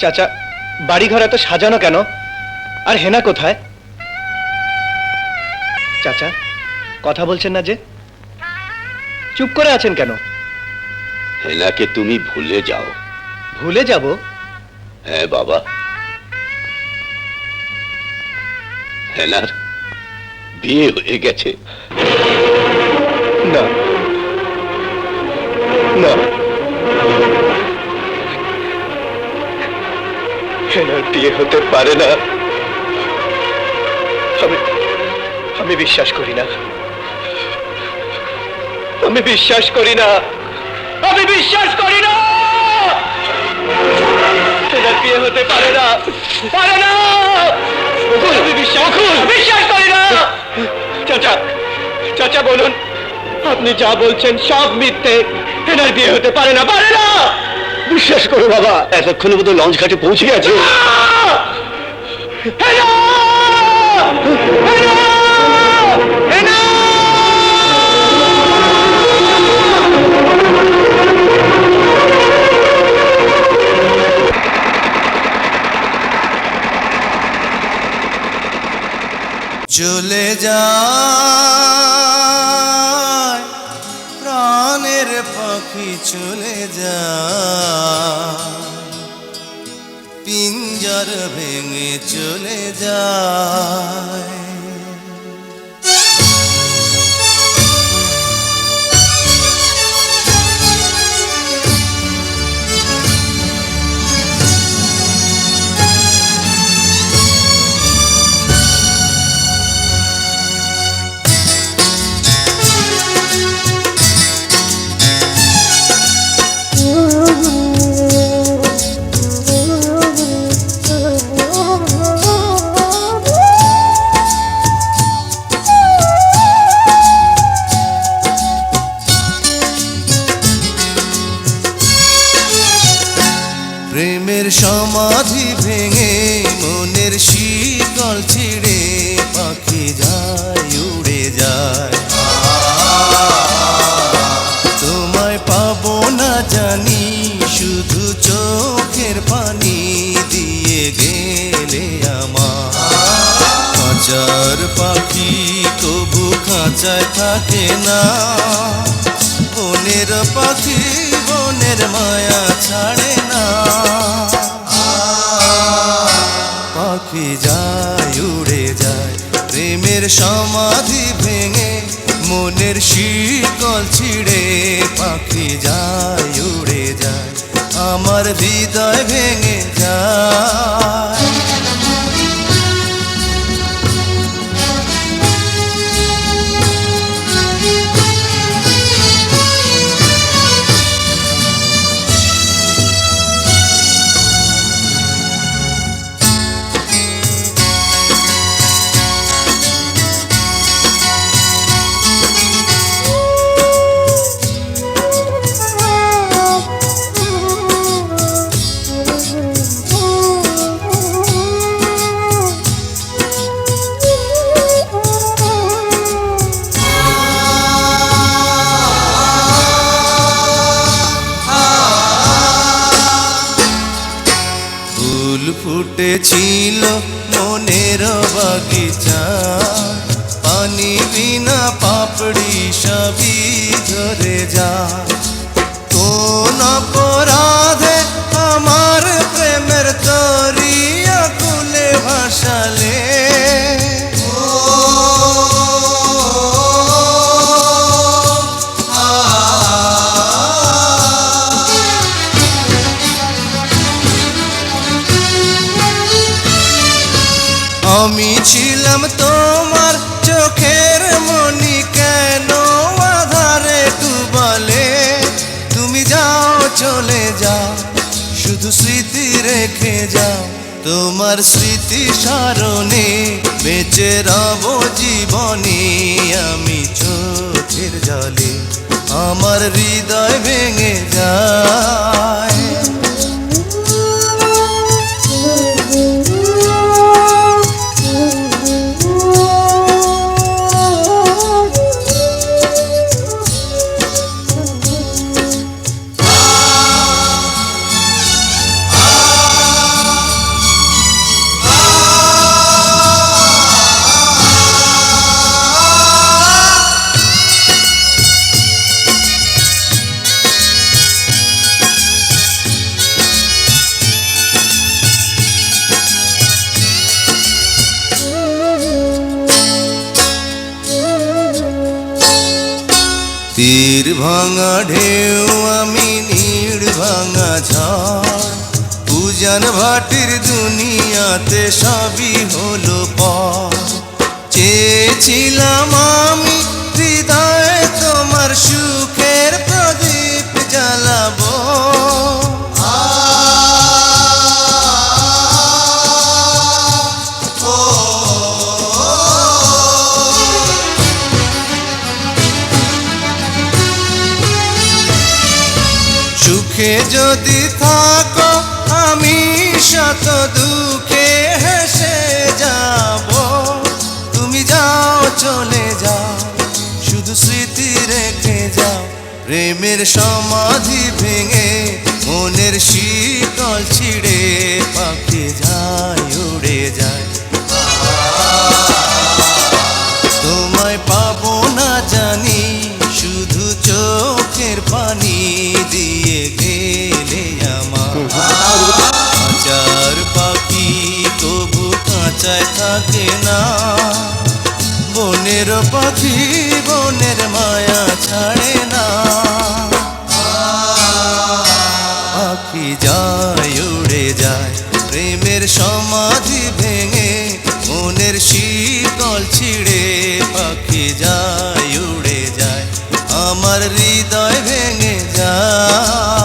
চাচা, বাড়িঘর এত সাজানো কেন? আর হেনা কোথায়? চাচা, কথা বলছেন না যে? চুপ করে আছেন কেন? হেনাকে তুমি ভুলে যাও। ভুলে যাব? হ্যাঁ বাবা, হেনার বিয়ে হয়ে গেছে। না না, হেনার বিয়ে হতে পারে না। আমি বিশ্বাস করি না। আমি বিশ্বাস করি না। আমি বিশ্বাস করি না। হেনার বিয়ে হতে পারে না, পারে না। আমি বিশ্বাস করি না। চাচা, চাচা বলুন, আপনি যা বলছেন সব মিথ্যে। হেনার বিয়ে হতে পারে না, পারে না। বিশ্বাস করো বাবা, এতক্ষণে বোধহয় লঞ্চ ঘাটে পৌঁছে গেছে। হেনা! হেনা! হেনা! চলে যায় প্রাণের পাখি, চলে যায় পিঞ্জর ভেঙে চলে যায়। প্রেমের সমাধি ভেঙে মনের শিকল ছিঁড়ে পাখি যায়, উড়ে যায়। তোমায় পাবো না জানি, শুধু চোখের পানি দিয়ে গেলে আমার। খাঁচার পাখি তবু খাঁচায় থাকে না, বনের পাখি বনের মায়া ছাড়ে না। পাখি যায়, উড়ে যায় প্রেমের সমাধি ভেঙে মনের শিকল ছিঁড়ে পাখি যায়, উড়ে যায় আমার হৃদয় ভেঙে যায়। ফুটেছিল মনের বাগিচা, পানি বিনা পাপড়ি সবই ঝরে যা। কোন অপরাধে আমার প্রেমের তরি আকুলে ভাসালে, আমি ছিলাম তোমার চোখের মনি, কেন আধারে ডুবালে? তুমি যাও, চলে যাও, শুধু স্মৃতি রেখে যাও। তোমার স্মৃতি স্মরণে বেঁচে রব জীবনে আমি চোখের জলে, আমার হৃদয় ভেঙে যায়। ভাঙা ঢেউ আমি নীড় ভাঙা ঝড় উজান ভাটির দুনিয়াতে সবই হলো পর চেয়েছিলাম আমি হৃদয়ে তোমার সুখের প্রদীপ জ্বালাবো সুখে যদি থাকো আমি শত দুঃখে হেসে যাব তুমি যাও চলে যাও শুধু স্মৃতি রেখে যাও প্রেমের সমাধি ভেঙে মনের শীতল ছিঁড়ে পাখি যায় উড়ে যায় তোমায় পাবো না জানি শুধু চোখের পানি দিয়ে গেলে আমার কাঁচার পাখি তবু কাঁচায় থাকে না বনের পাখি বনের মায়া ছাড়ে না পাখি যায় উড়ে যায় প্রেমের সমাধি ভেঙে মনের শীতল ছিঁড়ে পাখি যায় উড়ে যায় আমার হৃদয় ভেঙে যায়